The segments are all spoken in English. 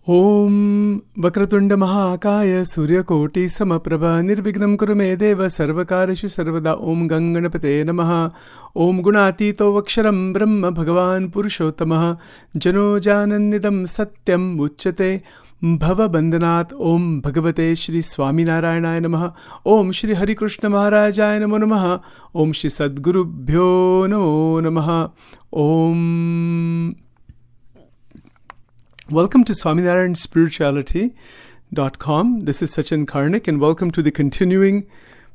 ॐ वक्रतुण्डमहाकाय सूर्यकोटिसमप्रभा निर्विघ्नं कुरु मे देव सर्वकार्येषु सर्वदा ॐ गङ्गणपते नमः। ॐ गुणातीतो अक्षरं ब्रह्म भगवान् पुरुषोत्तमः जनो जानन्निदं सत्यम् उच्यते भवबन्धनात्। ॐ भगवते श्री स्वामिनारायणाय नमः। ॐ श्री हरिकृष्ण महाराजाय नमो नमः। ॐ श्री सद्गुरुभ्यो नमो नमः। ॐ Welcome to Swaminarayan Spirituality.com. This is Sachin Karnik, and welcome to the continuing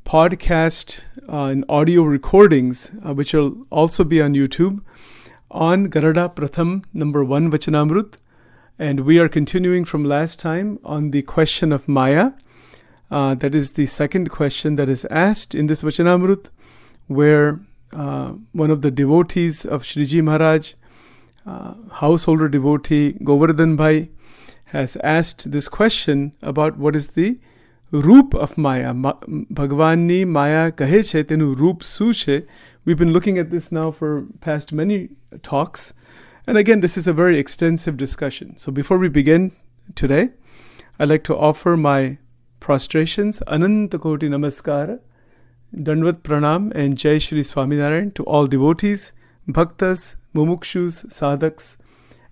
podcast and audio recordings, which will also be on YouTube, on Garada Pratham number 1 Vachanamrut. And we are continuing from last time on the question of Maya. That is the second question that is asked in this Vachanamrut, where one of the devotees of Shriji Maharaj, householder devotee Govardhan Bhai, has asked this question about what is the roop of Maya. Bhagwan ni Maya kahe che tenu roop su che. We've been looking at this now for past many talks. And again, this is a very extensive discussion. So before we begin today, I'd like to offer my prostrations, Ananta Koti Namaskara, Dandvat Pranam, and Jai Shri Swaminarayan to all devotees, Bhaktas, Mumukshus, Sadhaks,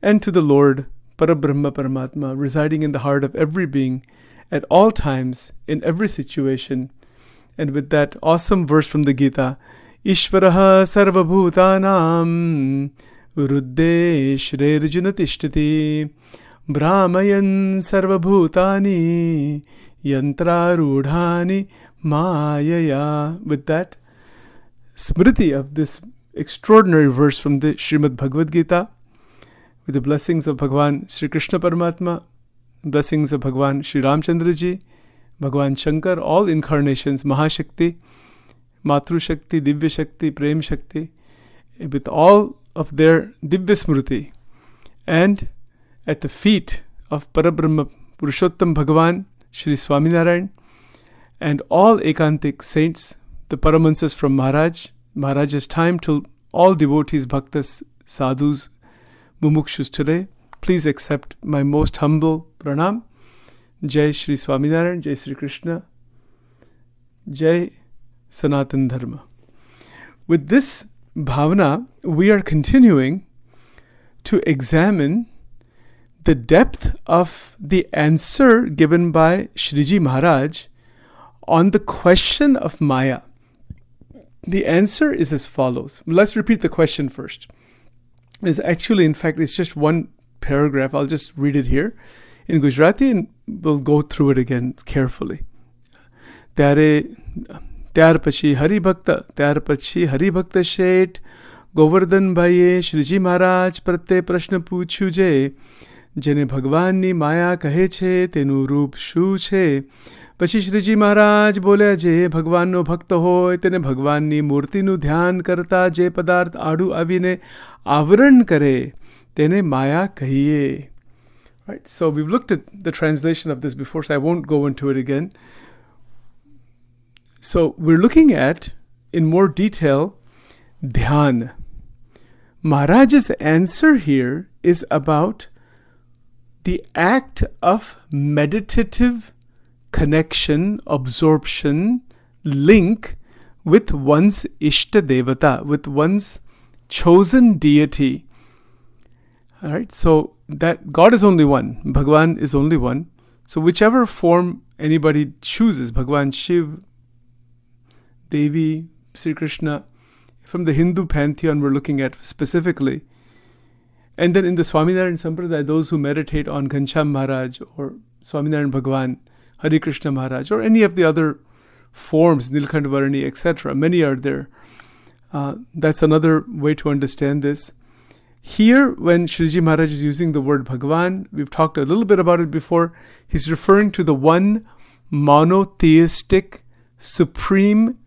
and to the Lord, Parabrahma Paramatma, residing in the heart of every being at all times, in every situation. And with that awesome verse from the Gita, Ishvaraha sarvabhutanam Uruddhe Shreirjuna Tishtati Brahmayan sarvabhutani Yantrarudhani Mayaya. With that smriti of this extraordinary verse from the Srimad Bhagavad Gita, with the blessings of Bhagwan Sri Krishna Paramatma, blessings of Bhagwan Sri Ramchandra Ji, Bhagwan Shankar, all incarnations, Mahashakti, Matru Shakti, Divya Shakti, Prem Shakti, with all of their Divya Smriti, and at the feet of Parabrahma Purushottam Bhagwan Sri Swaminarayan, and all Ekantik saints, the Paramahansas from Maharaj's time till all devotees, bhaktas, sadhus, mumukshus today, please accept my most humble pranam. Jai Shri Swaminarayan, Jai Shri Krishna, Jai Sanatan Dharma. With this bhavana, we are continuing to examine the depth of the answer given by Shriji Maharaj on the question of Maya. The answer is as follows. Let's repeat the question first. It's actually, in fact, it's just one paragraph. I'll just read it here in Gujarati and we'll go through it again carefully. Tyar pachi Hari Bhakta Shet Govardhan Bhaiye Shriji Maharaj Pratte Prashna Puchu Je Jene Bhagwan ni Maya kahe che tenu roop shu che. પછી શ્રીજી મહારાજ બોલ્યા, જે ભગવાનનો ભક્ત હોય તેને ભગવાનની મૂર્તિનું ધ્યાન કરતા જે પદાર્થ આડું આવીને આવરણ કરે તેને માયા કહીએ. Right, so we've looked at the translation of this before, so I won't go into it again. So we're looking at, in more detail, dhyan. Maharaj's answer here is about the act of meditative connection, absorption, link with one's Ishta Devata, with one's chosen deity. Alright, so that God is only one, Bhagwan is only one. So whichever form anybody chooses, Bhagwan Shiv, Devi, Sri Krishna, from the Hindu pantheon we're looking at specifically. And then in the Swaminarayan Sampradaya, those who meditate on Ghanshyam Maharaj or Swaminarayan Bhagwan, Hari Krishna Maharaj, or any of the other forms, Nilkhand Varani, etc. Many are there. That's another way to understand this. Here, when Shriji Maharaj is using the word Bhagwan, we've talked a little bit about it before, he's referring to the one monotheistic, supreme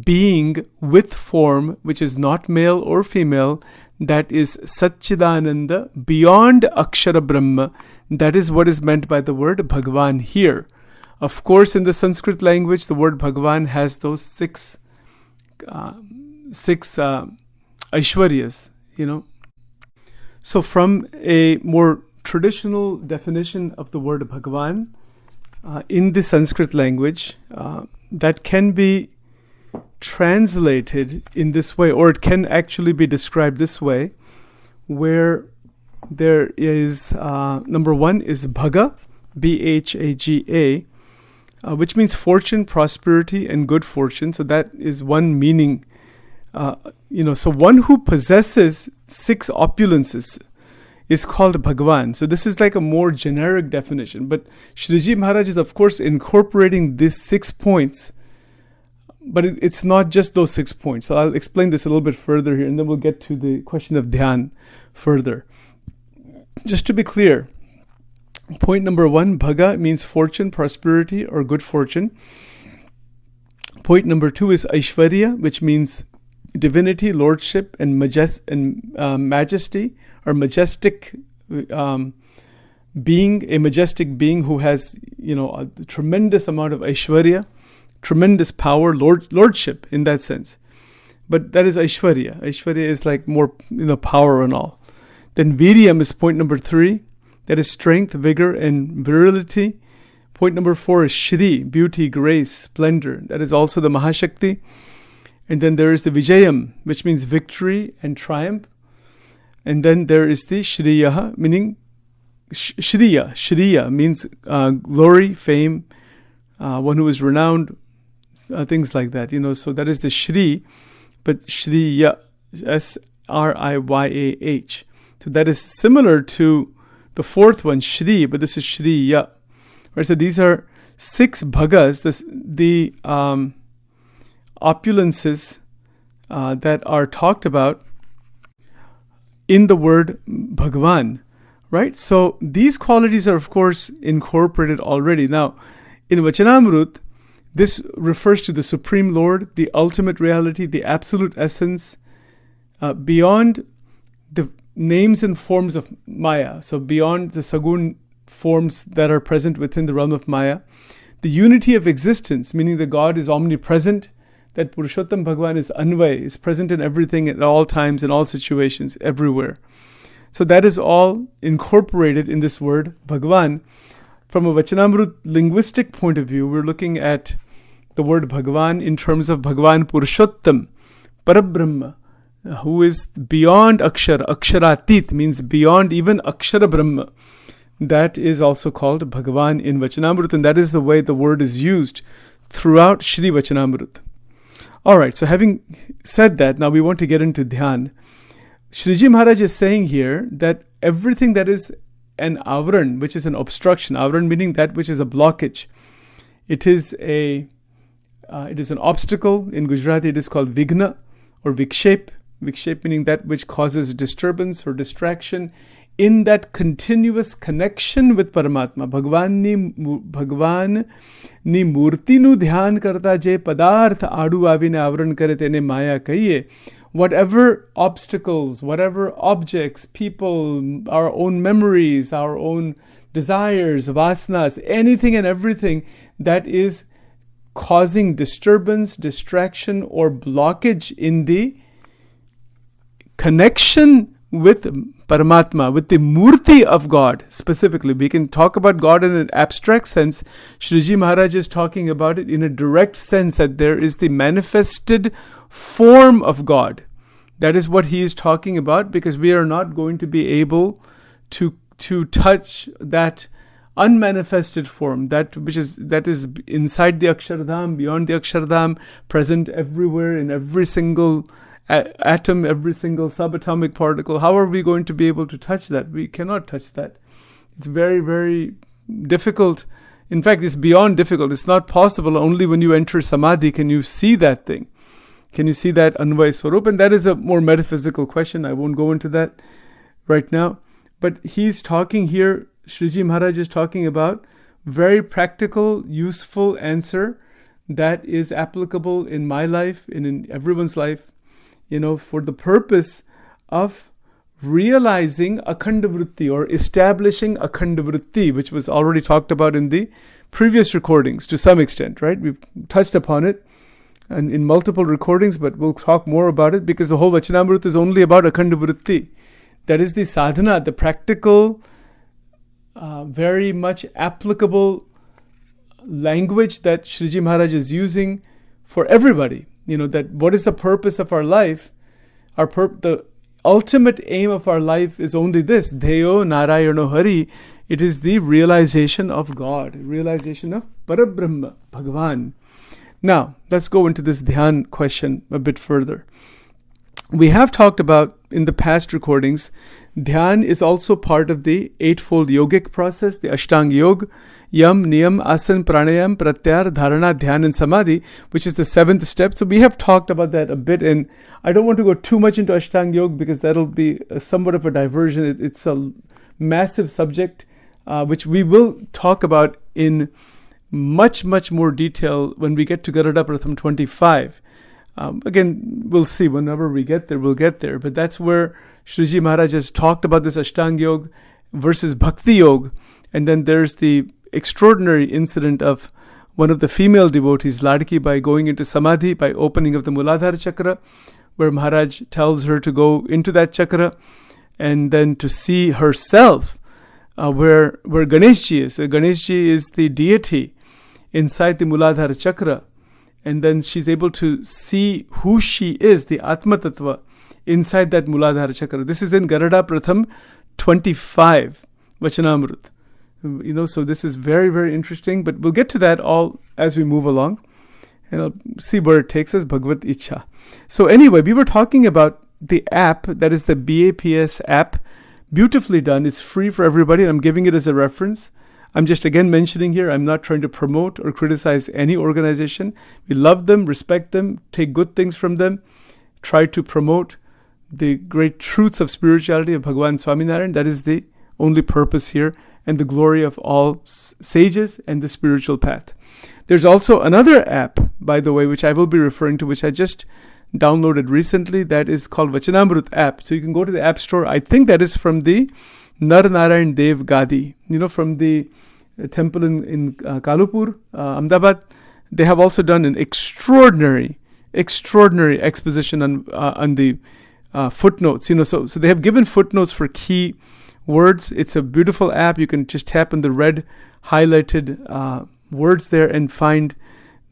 being with form, which is not male or female, that is Satchidananda, beyond Akshara Brahma. That is what is meant by the word Bhagwan here. Of course, in the Sanskrit language, the word Bhagwan has those six Aishwaryas, So from a more traditional definition of the word Bhagwan in the Sanskrit language that can be translated in this way, or it can actually be described this way, where there is, number one is Bhaga, Bhaga, which means fortune, prosperity, and good fortune. So that is one meaning. So one who possesses 6 opulences is called Bhagwan. So this is like a more generic definition. But Shriji Maharaj is, of course, incorporating these 6 points. But it's not just those 6 points. So I'll explain this a little bit further here, and then we'll get to the question of dhyan further. Just to be clear, point number 1, Bhaga means fortune, prosperity, or good fortune. Point number 2 is Aishwarya, which means divinity, lordship, and majesty, or majestic being, a majestic being who has, a tremendous amount of Aishwarya, tremendous power, lordship in that sense. But that is Aishwarya. Aishwarya is like more, power and all. Then Viryam is point number 3. That is strength, vigor, and virility. Point number 4 is Shri, beauty, grace, splendor. That is also the Mahashakti. And then there is the Vijayam, which means victory and triumph. And then there is the Shriya, meaning Shriya. Shriya means glory, fame, one who is renowned, things like that. So that is the Shri, but Shriya, Sriyah. So that is similar to the 4th one, Shri, but this is Shriya. Right, so these are 6 bhagas, the opulences that are talked about in the word Bhagwan. Right? So these qualities are, of course, incorporated already. Now, in Vachanamrut, this refers to the Supreme Lord, the ultimate reality, the absolute essence, beyond the names and forms of Maya. So beyond the Sagun forms that are present within the realm of Maya. The unity of existence, meaning that God is omnipresent, that Purushottam Bhagwan is Anvay, is present in everything at all times, in all situations, everywhere. So that is all incorporated in this word Bhagwan. From a Vachanamrut linguistic point of view, we're looking at the word Bhagwan in terms of Bhagwan Purushottam, Parabrahma, who is beyond Akshara. Aksharatit means beyond even Akshara Brahma. That is also called Bhagwan in Vachanamrut, and that is the way the word is used throughout Shri Vachanamrut. Alright, so having said that, now we want to get into Dhyan. Shriji Maharaj is saying here that everything that is an avran, which is an obstruction, avran meaning that which is a blockage, it is an obstacle. In Gujarati it is called Vigna or Vikshep. Vikshep meaning that which causes disturbance or distraction in that continuous connection with Paramatma. Bhagwan ni murti nu dhyan karta je padarth adu avine avran kare tene maya kahiye. Whatever obstacles, whatever objects, people, our own memories, our own desires, vasanas, anything and everything that is causing disturbance, distraction, or blockage in the connection with Paramatma, with the Murti of God specifically. We can talk about God in an abstract sense. Shriji Maharaj is talking about it in a direct sense, that there is the manifested form of God. That is what he is talking about, because we are not going to be able to touch that unmanifested form, that is inside the Akshardham, beyond the Akshardham, present everywhere in every single atom, every single subatomic particle. How are we going to be able to touch that? We cannot touch that. It's very, very difficult. In fact, it's beyond difficult. It's not possible. Only when you enter Samadhi can you see that thing. Can you see that Anvay Swarup? And that is a more metaphysical question. I won't go into that right now. But he's talking here, Shriji Maharaj is talking about very practical, useful answer that is applicable in my life and in everyone's life, for the purpose of realizing Akhanda Vritti, or establishing Akhanda Vritti, which was already talked about in the previous recordings to some extent, right? We've touched upon it and in multiple recordings, but we'll talk more about it, because the whole Vachanamrut is only about Akhanda Vritti. That is the sadhana, the practical very much applicable language that Shriji Maharaj is using for everybody. That what is the purpose of our life? The ultimate aim of our life is only this: Dheyo Narayano Hari. It is the realization of God, realization of Parabrahma, Bhagavan. Now, let's go into this dhyan question a bit further. We have talked about in the past recordings, dhyan is also part of the eightfold yogic process, the Ashtanga Yoga, Yam, Niyam, Asan, Pranayam, Pratyahar, Dharana, Dhyan, and Samadhi, which is the seventh step. So we have talked about that a bit, and I don't want to go too much into Ashtanga Yoga because that'll be somewhat of a diversion. It's a massive subject, which we will talk about in much, much more detail when we get to Garuda Pratham 25. Again, we'll see. Whenever we get there, we'll get there. But that's where Shriji Maharaj has talked about this Ashtanga Yoga versus Bhakti Yoga. And then there's the extraordinary incident of one of the female devotees, Ladki, by going into Samadhi, by opening of the Muladhara Chakra, where Maharaj tells her to go into that chakra and then to see herself where Ganeshji is. So Ganeshji is the deity inside the Muladhara Chakra. And then she's able to see who she is, the Atma Tattva, inside that Muladhara Chakra. This is in Garuda Pratham 25, Vachanamrut. So this is very, very interesting, but we'll get to that all as we move along, and I'll see where it takes us, Bhagavad Ichha. So anyway, we were talking about the app, that is the BAPS app, beautifully done. It's free for everybody, and I'm giving it as a reference. I'm just again mentioning here, I'm not trying to promote or criticize any organization. We love them, respect them, take good things from them, try to promote the great truths of spirituality of Bhagavan Swaminarayan. That is the only purpose here, and the glory of all sages and the spiritual path. There's also another app, by the way, which I will be referring to, which I just downloaded recently, that is called Vachanamrut app. So you can go to the app store. I think that is from the Nar Narayan Dev Gadi, from the temple in Kalupur, Ahmedabad. They have also done an extraordinary exposition on the footnotes. So they have given footnotes for key words. It's a beautiful app. You can just tap on the red highlighted words there and find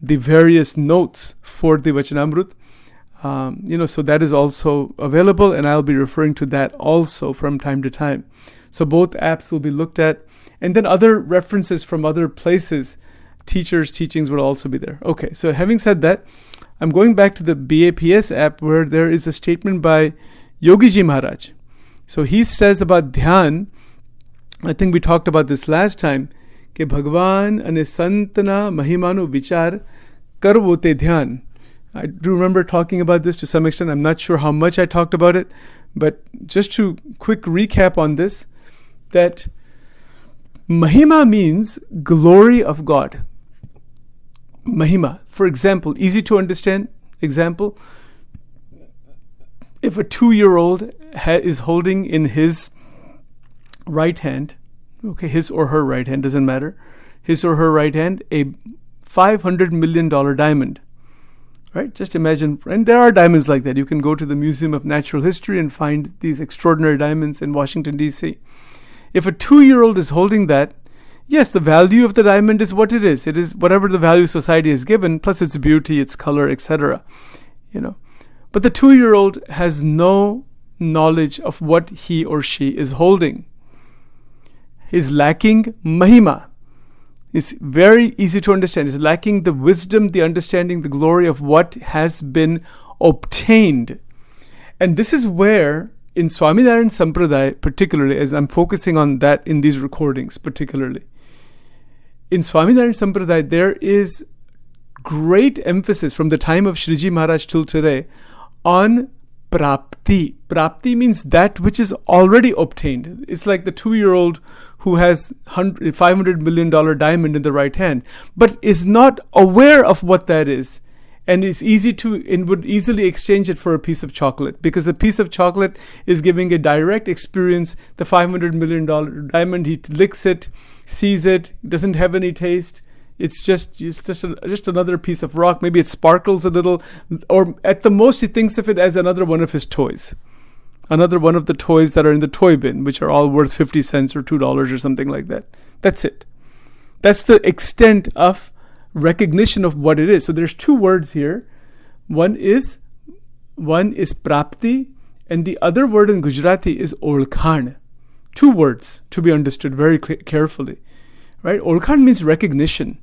the various notes for the Vachanamrut. So that is also available, and I'll be referring to that also from time to time. So both apps will be looked at, and then other references from other places, teachers' teachings will also be there. Okay, so having said that, I'm going back to the BAPS app, where there is a statement by Yogiji Maharaj. So he says about dhyan, I think we talked about this last time, कि भगवान अने संतना महिमानु विचार करवोते ध्यान. I do remember talking about this to some extent. I'm not sure how much I talked about it, but just to quick recap on this, that Mahima means glory of God. Mahima. For example, easy to understand example, if a 2-year-old is holding in his right hand, his or her right hand, doesn't matter, his or her right hand, a $500 million diamond. Right? Just imagine, and there are diamonds like that. You can go to the Museum of Natural History and find these extraordinary diamonds in Washington, D.C. If a 2-year-old is holding that, yes, the value of the diamond is what it is. It is whatever the value society has given, plus its beauty, its color, etc. But the 2-year-old has no knowledge of what he or she is holding. He's lacking mahima. It's very easy to understand. It's lacking the wisdom, the understanding, the glory of what has been obtained. And this is where, in Swaminarayan Sampradaya particularly, as I'm focusing on that in these recordings particularly, in Swaminarayan Sampradaya, there is great emphasis from the time of Shriji Maharaj till today on prapti. Prapti means that which is already obtained. It's like the 2-year-old who has $500 million diamond in the right hand, but is not aware of what that is, and would easily exchange it for a piece of chocolate, because the piece of chocolate is giving a direct experience. The $500 million diamond, he licks it, sees it, doesn't have any taste. It's just another piece of rock. Maybe it sparkles a little, or at the most he thinks of it as another one of his toys. another one of the toys that are in the toy bin, which are all worth 50 cents or $2 or something like that. That's it. That's the extent of recognition of what it is. So there's two words here. One is prapti, and the other word in Gujarati is olkhan. Two words to be understood very carefully, right? Olkhan means recognition,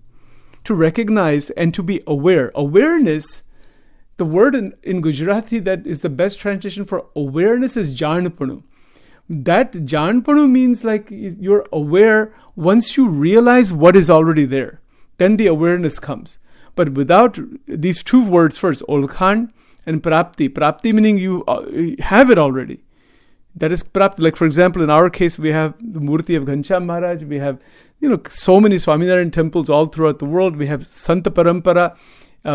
to recognize and to be aware. Awareness, the word in Gujarati that is the best translation for awareness is janpanu. That janpanu means like you're aware once you realize what is already there. Then the awareness comes. But without these two words first, olkhan and prapti. Prapti meaning you have it already. That is prapti. Like for example, in our case, we have the Murti of Ghanshyam Maharaj. We have, so many Swaminarayan temples all throughout the world. We have Santa Parampara.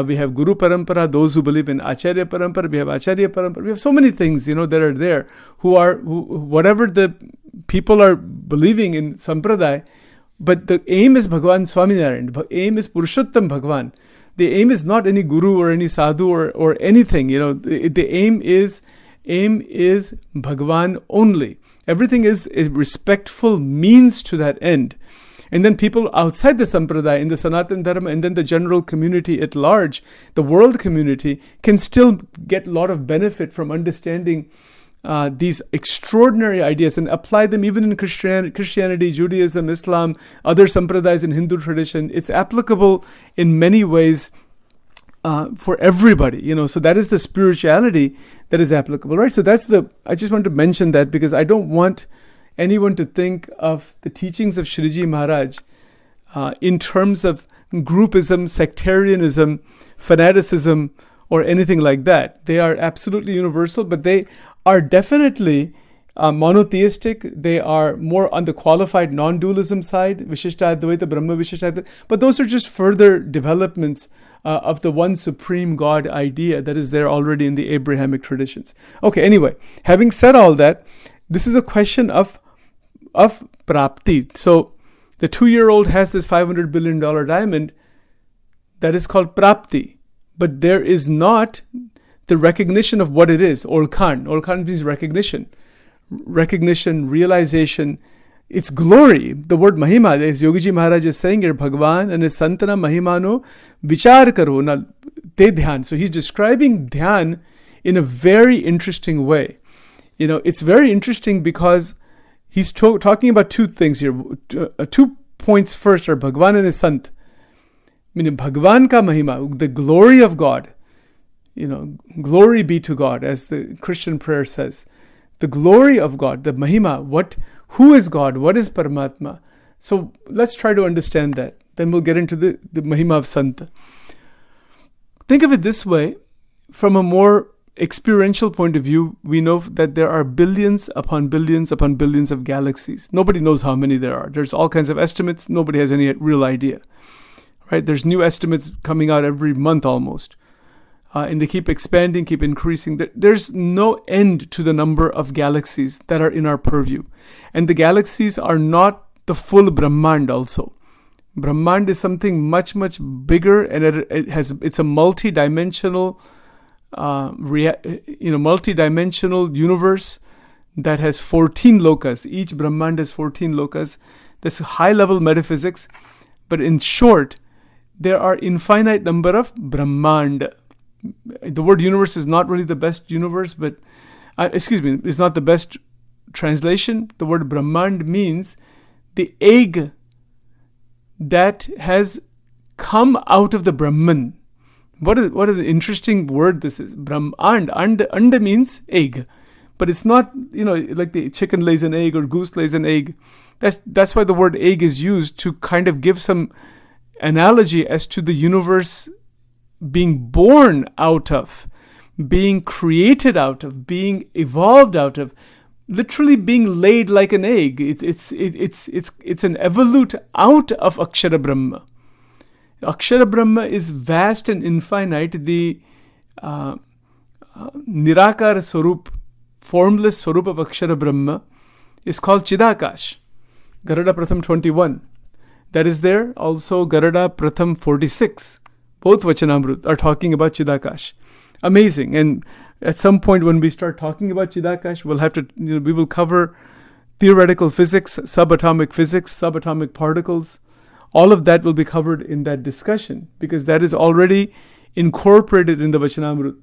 We have Guru Parampara, those who believe in Acharya Parampara. We have Acharya Parampara. We have so many things, that are there who whatever the people are believing in Sampradaya. But the aim is Bhagwan Swaminarayan. The aim is Purushottam Bhagwan. The aim is not any guru or any sadhu or anything. The aim is Bhagwan only. Everything is a respectful means to that end. And then people outside the Sampradaya, in the Sanatan Dharma, and then the general community at large, the world community, can still get a lot of benefit from understanding these extraordinary ideas and apply them even in Christianity, Judaism, Islam, other Sampradayas in Hindu tradition. It's applicable in many ways for everybody, So that is the spirituality that is applicable, right? So I just want to mention that because I don't want anyone to think of the teachings of Shriji Maharaj in terms of groupism, sectarianism, fanaticism, or anything like that. They are absolutely universal, but they are definitely monotheistic. They are more on the qualified non-dualism side, Vishishtadvaita, Brahma Vishishtadvaita. But those are just further developments of the one supreme God idea that is there already in the Abrahamic traditions. Okay, anyway, having said all that, this is a question of prapti. So the 2-year-old has this $500 billion diamond that is called prapti. But there is not the recognition of what it is, olkhan. Olkhan means recognition, realization. It's glory. The word mahima, as Yogiji Maharaj is saying here, Bhagwan and his santana mahimano vichar karo na te dhyan. So he's describing dhyan in a very interesting way. It's very interesting because he's talking about two things here. 2 points first are Bhagwan and his sant. Meaning Bhagwan ka mahima, the glory of God. Glory be to God, as the Christian prayer says. The glory of God, the mahima, who is God, what is Paramatma? So let's try to understand that. Then we'll get into the mahima of Sant. Think of it this way, from a more experiential point of view, we know that there are billions upon billions upon billions of galaxies. Nobody knows how many there are. There's all kinds of estimates. Nobody has any real idea. Right? There's new estimates coming out every month almost. And they keep expanding, keep increasing. There's no end to the number of galaxies that are in our purview. And the galaxies are not the full Brahmand also. Brahmand is something much, much bigger, and it's a multi-dimensional multi-dimensional universe that has 14 lokas. Each Brahmand has 14 lokas. That's high-level metaphysics. But in short, there are infinite number of Brahmand. The word universe is not really the best universe, but is not the best translation. The word Brahmand means the egg that has come out of the Brahman. What an interesting word this is. Brahmand. Anda means egg. But it's not, like the chicken lays an egg or goose lays an egg. That's why the word egg is used, to kind of give some analogy as to the universe being born out of, being created out of, being evolved out of, literally being laid like an egg. It's an evolute out of Akshara Brahma. Akshara Brahma is vast and infinite. The Nirakar Swarup, formless Swarup of Akshara Brahma, is called Chidakash. Garada Pratham 21. That is there. Also Garada Pratham 46. Both Vachanamrut are talking about Chidakash. Amazing. And At some point when we start talking about Chidakash, we will cover theoretical physics, subatomic physics, subatomic particles. All of that will be covered in that discussion, because that is already incorporated in the Vachanamrut.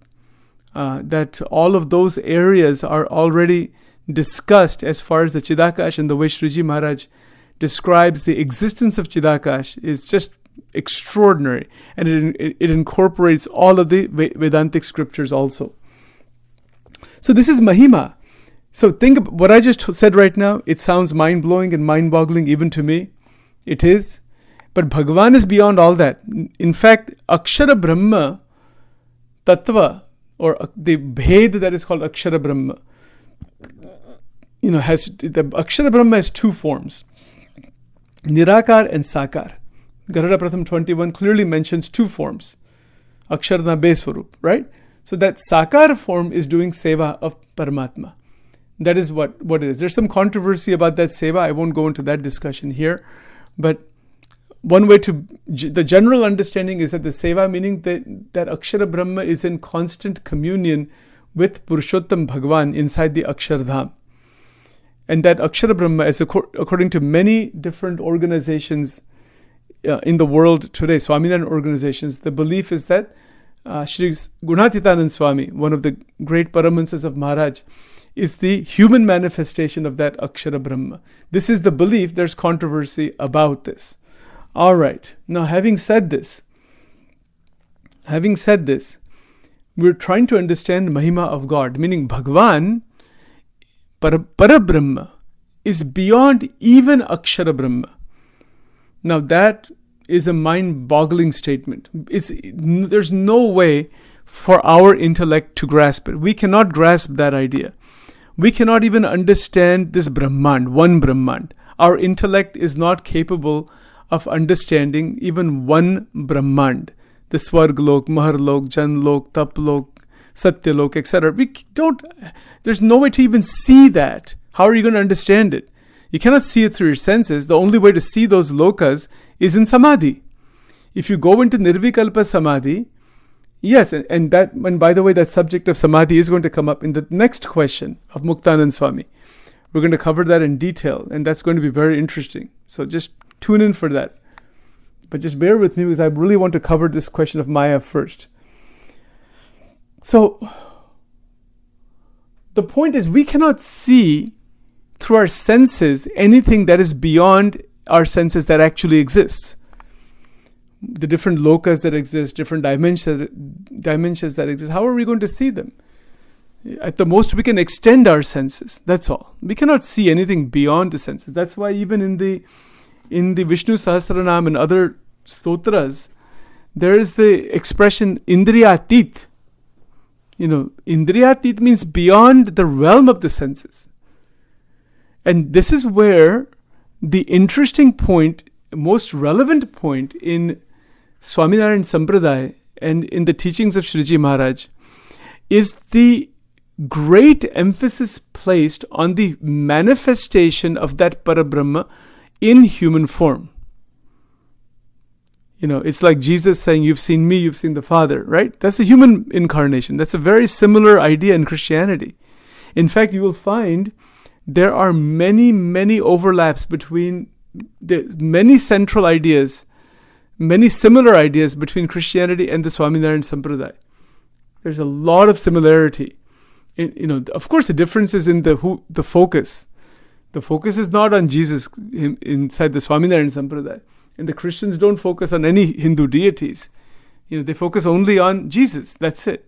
That all of those areas are already discussed as far as the Chidakash, and the way Sriji Maharaj describes the existence of Chidakash is just extraordinary, and it incorporates all of the Vedantic scriptures also. So this is Mahima. So think about what I just said right now. It sounds mind-blowing and mind-boggling even to me. It is. But Bhagavan is beyond all that. In fact, Akshara Brahma Tattva, or the Bhed that is called Akshara Brahma, the Akshara Brahma has two forms, Nirakar and Sakar. Garada Pratham 21 clearly mentions two forms, Aksharna Beswarup, right? So that Sakar form is doing seva of Paramatma. That is what it is. There's some controversy about that seva. I won't go into that discussion here. But one way the general understanding is that the seva, meaning that Akshara Brahma is in constant communion with Purushottam Bhagavan inside the Akshardham. And that Akshara Brahma, according to many different organizations in the world today, Swaminarayan organizations, the belief is that Shri Gunatitanand Swami, one of the great Paramahansas of Maharaj, is the human manifestation of that Akshara Brahma. This is the belief. There's controversy about this. All right. Now, having said this, we're trying to understand Mahima of God, meaning Bhagavan, Parabrahma, is beyond even Akshara Brahma. Now, that is a mind-boggling statement. There's no way for our intellect to grasp it. We cannot grasp that idea. We cannot even understand this Brahmand, one Brahmand. Our intellect is not capable of understanding even one Brahmand. The Swarglok, Maharlok, Janlok, Taplok, Satyalok, etc. There's no way to even see that. How are you going to understand it? You cannot see it through your senses. The only way to see those lokas is in Samadhi. If you go into Nirvikalpa Samadhi, yes, and by the way, that subject of Samadhi is going to come up in the next question of Muktanand Swami. We're going to cover that in detail, and that's going to be very interesting. So just tune in for that. But just bear with me, because I really want to cover this question of Maya first. So the point is, we cannot see through our senses anything that is beyond our senses that actually exists. The different lokas that exist, different dimensions that exist, how are we going to see them? At the most, we can extend our senses. That's all. We cannot see anything beyond the senses. That's why even in the Vishnu Sahasranam and other stotras, there is the expression Indriyatit. Indriyatit means beyond the realm of the senses. And this is where the interesting point, most relevant point in Swaminarayan Sampradaya and in the teachings of Sriji Maharaj is the great emphasis placed on the manifestation of that Parabrahma in human form. It's like Jesus saying, "You've seen me, you've seen the Father," right? That's a human incarnation. That's a very similar idea in Christianity. In fact, you will find there are many, many overlaps between the many central ideas, many similar ideas between Christianity and the Swaminarayan Sampradaya. There's a lot of similarity. Of course, the difference is in the focus. The focus is not on Jesus inside the Swaminarayan Sampradaya. And the Christians don't focus on any Hindu deities. They focus only on Jesus. That's it.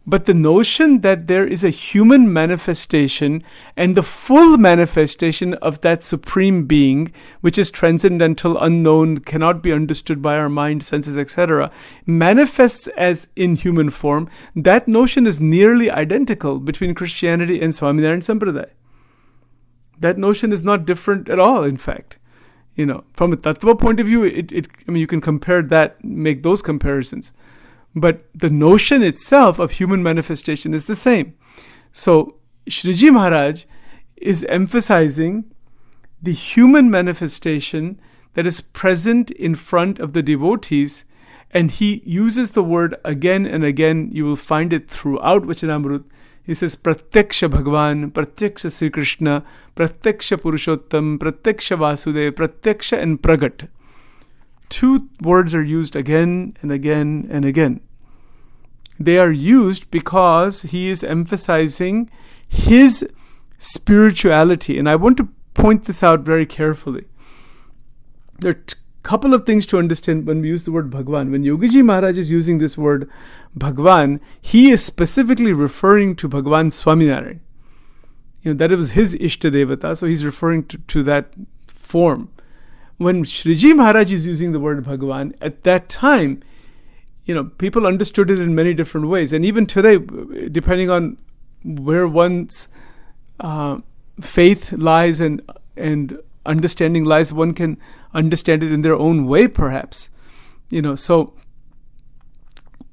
But the notion that there is a human manifestation and the full manifestation of that supreme being, which is transcendental, unknown, cannot be understood by our mind, senses, etc., manifests as in human form, that notion is nearly identical between Christianity and Swaminarayan Sampradaya. That notion is not different at all, in fact. From a tattva point of view, you can compare that, make those comparisons. But the notion itself of human manifestation is the same. So Sriji Maharaj is emphasizing the human manifestation that is present in front of the devotees And he uses the word again and again. You will find it throughout Vachanamrut. He says, Pratyaksha Bhagwan, Pratyaksha Sri Krishna, Pratyaksha Purushottam, Pratyaksha Vasudev, Pratyaksha and Pragat. 2 words are used again and again and again. They are used because he is emphasizing his spirituality. And I want to point this out very carefully. There are couple of things to understand when we use the word Bhagwan. When Yogiji Maharaj is using this word Bhagwan, he is specifically referring to Bhagwan Swaminarayan. That was his Ishta Devata, so he's referring to that form. When Shriji Maharaj is using the word Bhagwan, at that time, people understood it in many different ways. And even today, depending on where one's faith lies and understanding lies, one can understand it in their own way, perhaps. So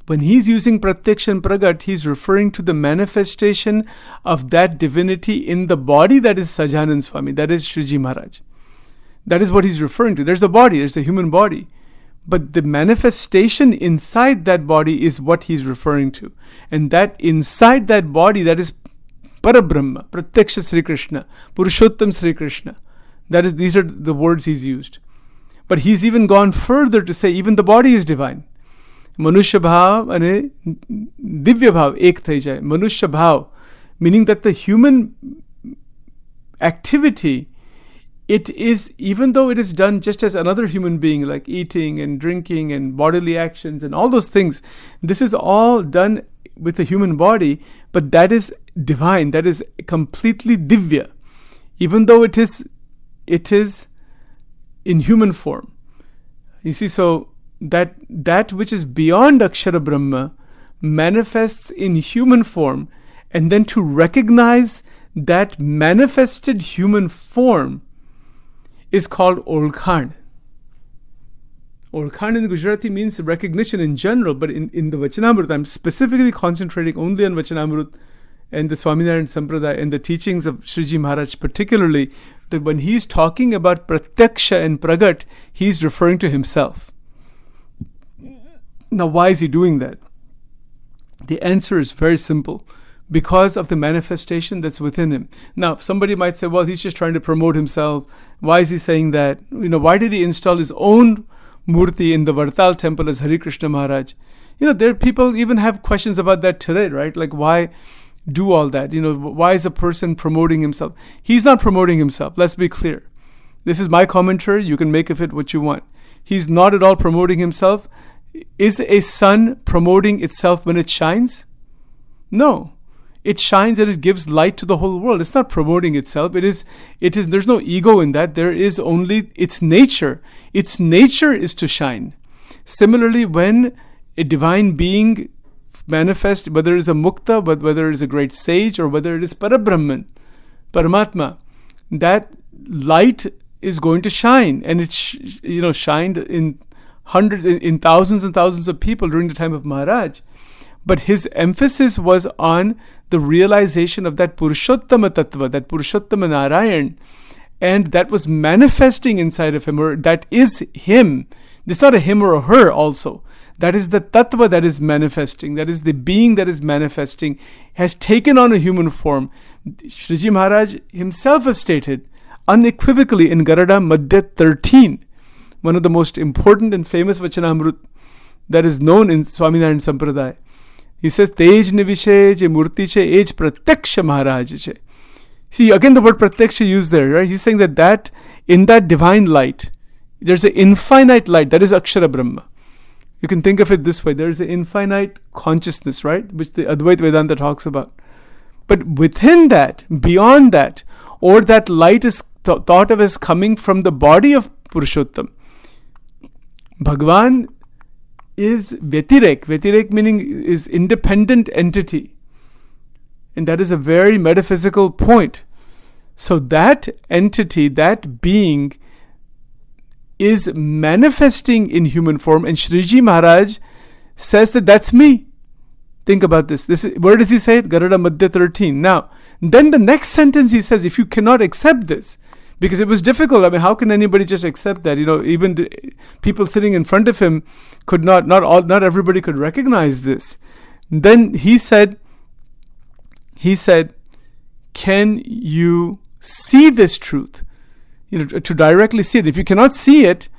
when he's using Pratyaksha and Pragat, he's referring to the manifestation of that divinity in the body that is Sajanand Swami, that is Shriji Maharaj. That is what he's referring to. There's a body, there's a human body. But the manifestation inside that body is what he's referring to. And that inside that body, that is Parabrahma, Pratyaksha Sri Krishna, Purushottam Sri Krishna. These are the words he's used. But he's even gone further to say even the body is divine. Manushya bhav ane divya bhav ek thai jai. Manushya bhav, meaning that the human activity, it is, even though it is done just as another human being, like eating and drinking and bodily actions and all those things, this is all done with the human body, but that is divine, that is completely divya, even though it is in human form. You see, so that which is beyond Akshara Brahma manifests in human form, and then to recognize that manifested human form is called Olkhan. Olkhan in Gujarati means recognition in general, but in the Vachanamrut, I'm specifically concentrating only on Vachanamrut and the Swaminarayan Sampradaya and the teachings of Shriji Maharaj particularly, that when he's talking about Pratyaksha and Pragat, he's referring to himself. Now, why is he doing that? The answer is very simple. Because of the manifestation that's within him. Now, somebody might say, well, he's just trying to promote himself. Why is he saying that? Why did he install his own murti in the Vartal temple as Hari Krishna Maharaj? There people even have questions about that today, right? Like, why do all that? Why is a person promoting himself? He's not promoting himself. Let's be clear. This is my commentary. You can make of it what you want. He's not at all promoting himself. Is a sun promoting itself when it shines? No. It shines and it gives light to the whole world. It's not promoting itself. It is, there's no ego in that. There is only its nature. Its nature is to shine. Similarly, when a divine being manifests, whether it is a mukta, whether it is a great sage, or whether it is Parabrahman, Paramatma, that light is going to shine. And it shined in hundreds, in thousands and thousands of people during the time of Maharaj. But his emphasis was on the realization of that Purushottama Tattva, that Purushottama Narayan, and that was manifesting inside of him, or that is him. This is not a him or a her also. That is the Tattva that is manifesting, that is the being that is manifesting, has taken on a human form. Shriji Maharaj himself has stated unequivocally in Garada Madhya 13, one of the most important and famous Vachanamrut that is known in Swaminarayan Sampradaya. He says, Tej nivishe je murti che ej pratyaksha Maharaj che. See, again the word pratyaksha used there, right? He's saying that in that divine light, there's an infinite light, that is Akshara Brahma. You can think of it this way, there's an infinite consciousness, right? Which the Advaita Vedanta talks about. But within that, beyond that, or that light is thought of as coming from the body of Purushottam, Bhagwan is Vyatirek. Vyatirek meaning is independent entity. And that is a very metaphysical point. So that entity, that being, is manifesting in human form. And Shriji Maharaj says that that's me. Think about this. Where does he say it? Garada Madhya 13. Now, then the next sentence he says, if you cannot accept this, Because it was difficult. I mean, how can anybody just accept that? Even people sitting in front of him could not everybody could recognize this. Then he said, can you see this truth? To directly see it. If you cannot see it,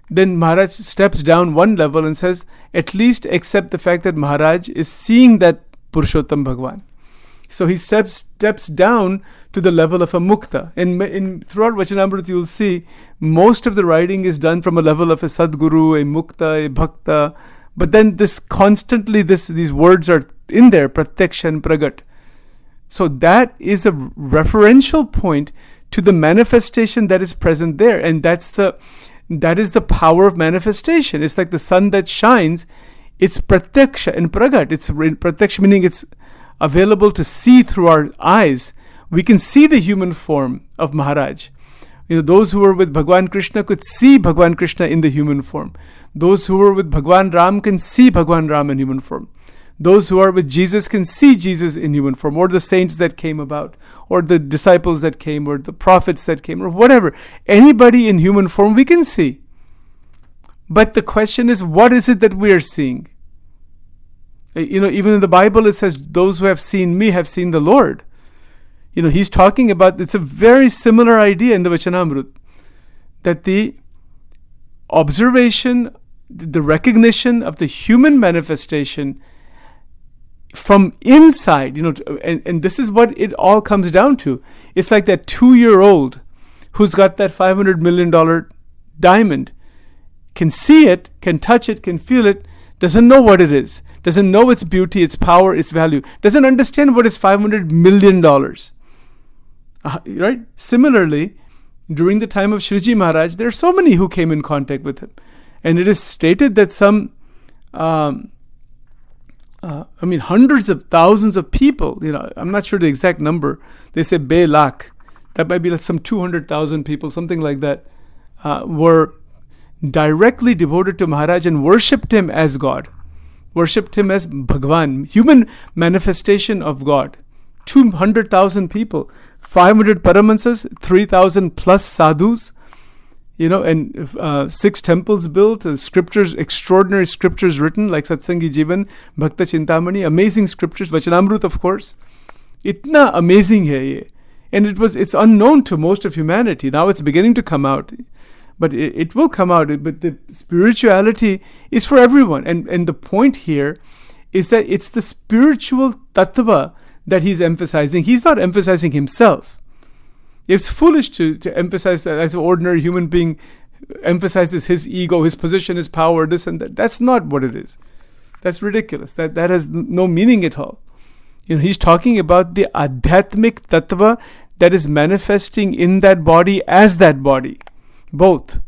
then Maharaj steps down one level and says, at least accept the fact that Maharaj is seeing that Purushottam Bhagwan. So he steps down to the level of a mukta. And throughout Vachanamrut, you will see most of the writing is done from a level of a sadguru, a mukta, a bhakta. But then these words are in there, pratyaksha and pragat. So that is a referential point to the manifestation that is present there. And that is the power of manifestation. It's like the sun that shines. It's pratyaksha and pragat. It's pratyaksha meaning it's available to see through our eyes. We can see the human form of Maharaj. Those who were with Bhagwan Krishna could see Bhagwan Krishna in the human form. Those who were with Bhagwan Ram can see Bhagwan Ram in human form. Those who are with Jesus can see Jesus in human form, or the saints that came about, or the disciples that came, or the prophets that came, or whatever. Anybody in human form we can see. But the question is, what is it that we are seeing? Even in the Bible it says, those who have seen me have seen the Lord. He's talking about, it's a very similar idea in the Vachanamrut, that the observation, the recognition of the human manifestation from inside, and this is what it all comes down to. It's like that 2-year-old who's got that $500 million diamond, can see it, can touch it, can feel it, doesn't know what it is, doesn't know its beauty, its power, its value, doesn't understand what is $500 million. Right? Similarly, during the time of Shriji Maharaj, there are so many who came in contact with him. And it is stated that some hundreds of thousands of people, I'm not sure the exact number, they say be lakh, that might be like some 200,000 people, something like that, were directly devoted to Maharaj and worshipped him as God, worshipped him as Bhagwan, human manifestation of God. 200,000 people, 500 paramahansas, 3,000 plus sadhus, and 6 temples built, scriptures, extraordinary scriptures written like Satsangi Jivan, Bhakta Chintamani, amazing scriptures, Vachanamrut of course. Itna amazing hai ye. And it's unknown to most of humanity. Now it's beginning to come out. But it will come out. But the spirituality is for everyone. And the point here is that it's the spiritual tattva that he's emphasizing. He's not emphasizing himself. It's foolish to emphasize that as an ordinary human being emphasizes his ego, his position, his power, this and that. That's not what it is. That's ridiculous. That has no meaning at all. He's talking about the adhyatmic tattva that is manifesting in that body as that body. Both.